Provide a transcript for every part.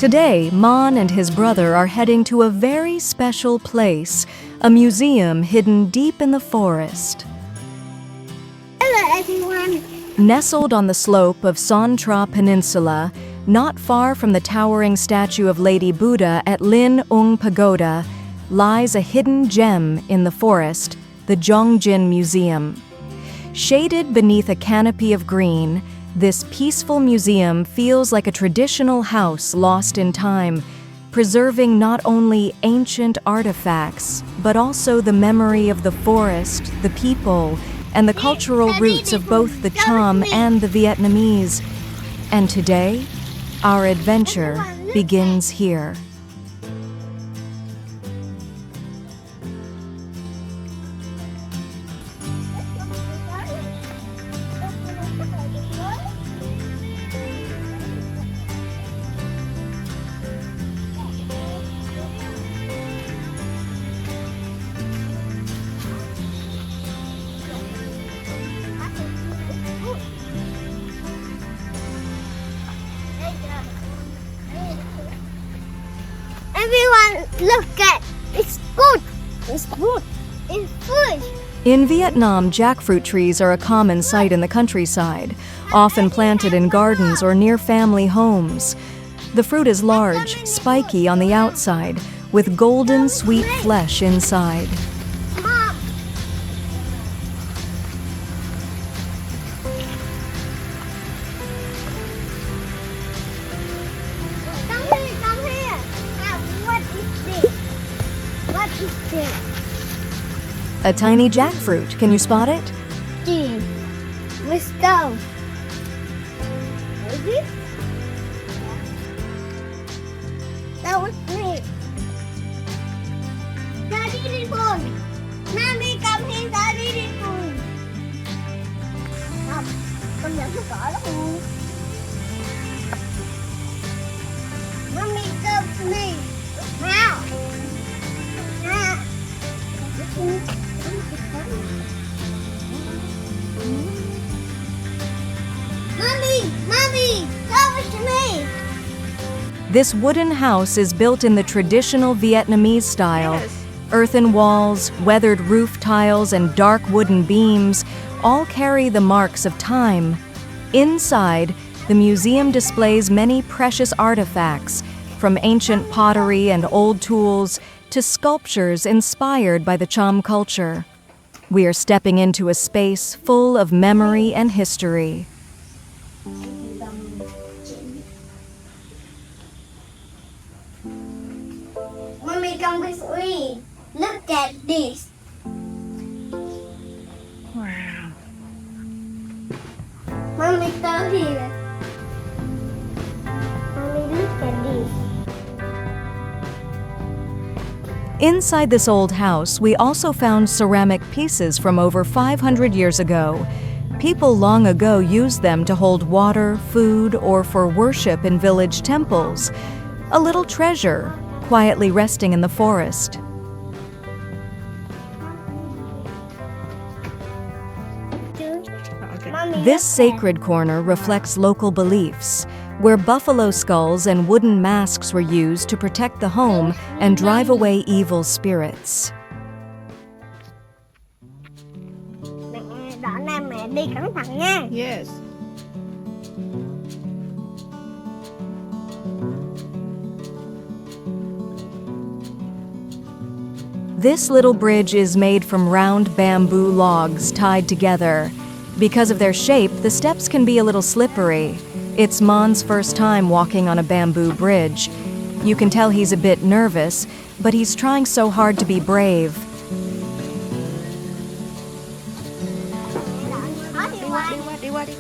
Today, Mon and his brother are heading to a very special place, a museum hidden deep in the forest. Hello everyone. Nestled on the slope of Sơn Trà Peninsula, not far from the towering statue of Lady Buddha at Linh Ung Pagoda, lies a hidden gem in the forest, the Dongjin Museum. Shaded beneath a canopy of green, this peaceful museum feels like a traditional house lost in time, preserving not only ancient artifacts, but also the memory of the forest, the people, and the cultural roots of both the Cham and the Vietnamese. And today, our adventure begins here. Everyone, look at it's good. It's good. It's food. In Vietnam, jackfruit trees are a common sight in the countryside, often planted in gardens or near family homes. The fruit is large, spiky on the outside, with golden sweet flesh inside. Mom. Come here. What is this? What is this? A tiny jackfruit. Can you spot it? Let's go. Maybe? That was me. Daddy did phone. Mommy, come here. Daddy did phone. Không, con dẫn nó cỏ lắm luôn. Mommy, come to me. Now. Now. Mommy, come to me. This wooden house is built in the traditional Vietnamese style. Earthen walls, weathered roof tiles, and dark wooden beams all carry the marks of time. Inside, the museum displays many precious artifacts, from ancient pottery and old tools to sculptures inspired by the Cham culture. We are stepping into a space full of memory and history. Mommy, come with me. Look at this. Wow. Mommy, come here. Mommy, look at this. Inside this old house, we also found ceramic pieces from over 500 years ago. People long ago used them to hold water, food, or for worship in village temples. A little treasure, quietly resting in the forest. Mommy, This sacred corner reflects local beliefs, where buffalo skulls and wooden masks were used to protect the home and drive away evil spirits. Đoạn này mẹ đi cẩn thận nha. Yes. This little bridge is made from round bamboo logs tied together. Because of their shape, the steps can be a little slippery. It's Mon's first time walking on a bamboo bridge. You can tell he's a bit nervous, but he's trying so hard to be brave. Đi qua đi.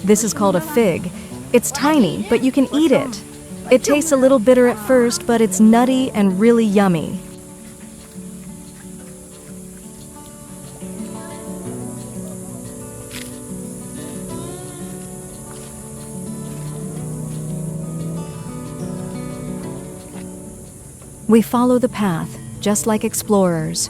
This is called a fig. It's tiny, but you can eat it. It tastes a little bitter at first, but it's nutty and really yummy. We follow the path, just like explorers.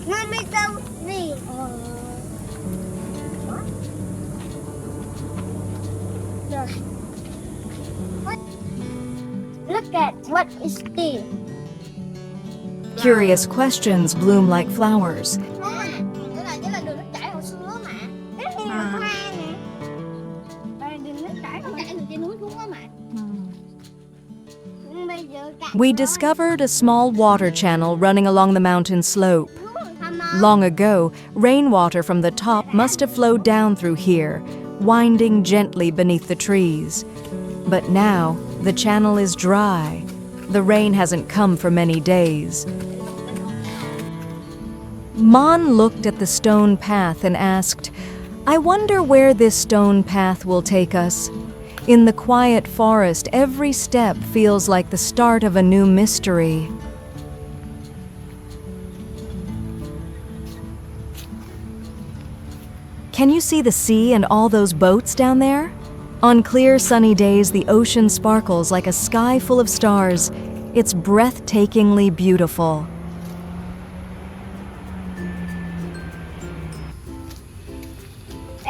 Mommy, go đi. Rồi. Look at what is this. Curious questions bloom like flowers. Cái này chính là đường nước chảy hồi xưa mà. Cái này là hoa nè. Đây đường nước chảy từ trên núi xuống đó mà. Bây giờ cả We discovered a small water channel running along the mountain slope. Long ago, rainwater from the top must have flowed down through here, winding gently beneath the trees. But now, the channel is dry. The rain hasn't come for many days. Mon looked at the stone path and asked, "I wonder where this stone path will take us." In the quiet forest, every step feels like the start of a new mystery. Can you see the sea and all those boats down there? On clear, sunny days, the ocean sparkles like a sky full of stars. It's breathtakingly beautiful.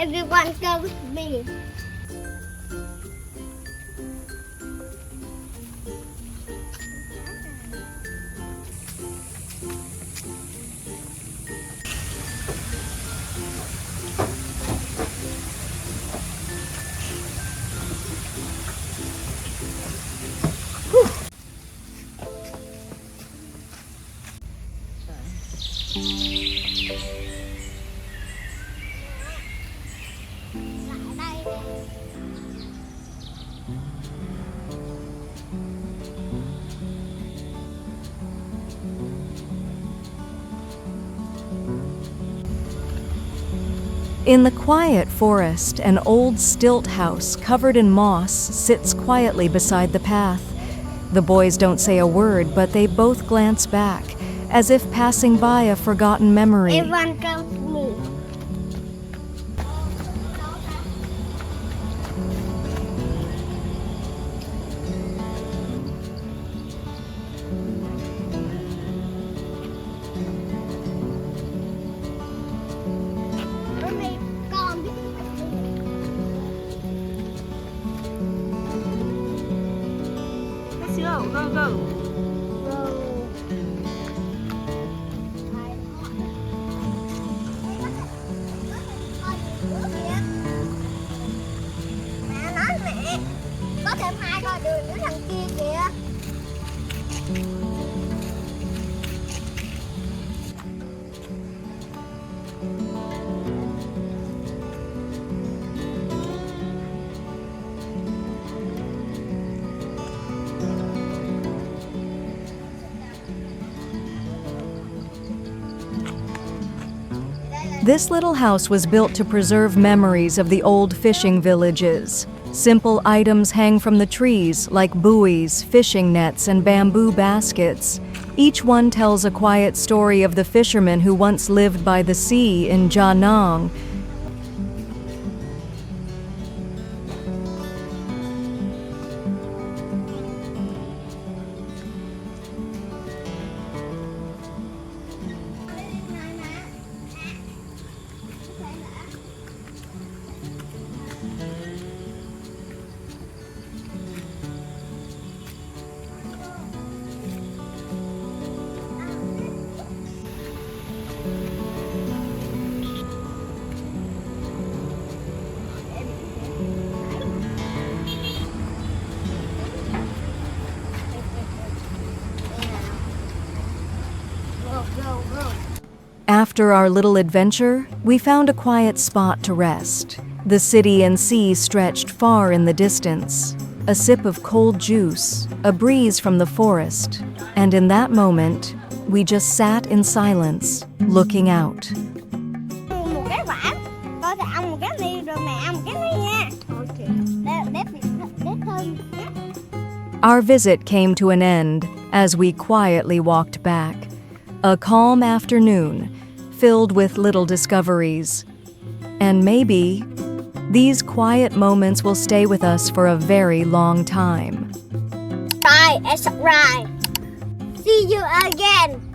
everyone go with me. In the quiet forest, an old stilt house covered in moss sits quietly beside the path. The boys don't say a word, but they both glance back, as if passing by a forgotten memory. Everyone go with me. Mommy, con biết. Let's go, go, go. Mẹ nói mẹ, có thêm 2 con đường nữa thằng kia kìa. This little house was built to preserve memories of the old fishing villages. Simple items hang from the trees, like buoys, fishing nets, and bamboo baskets. Each one tells a quiet story of the fishermen who once lived by the sea in Da Nang. After our little adventure, we found a quiet spot to rest. The city and sea stretched far in the distance. A sip of cold juice, a breeze from the forest, and in that moment, we just sat in silence, looking out. Một cái vả, con sẽ ăn một cái ly rồi mẹ ăn một cái ly nha. Để thơm. Our visit came to an end as we quietly walked back. A calm afternoon, filled with little discoveries. And maybe These quiet moments will stay with us for a very long time. Bye and subscribe. See you again.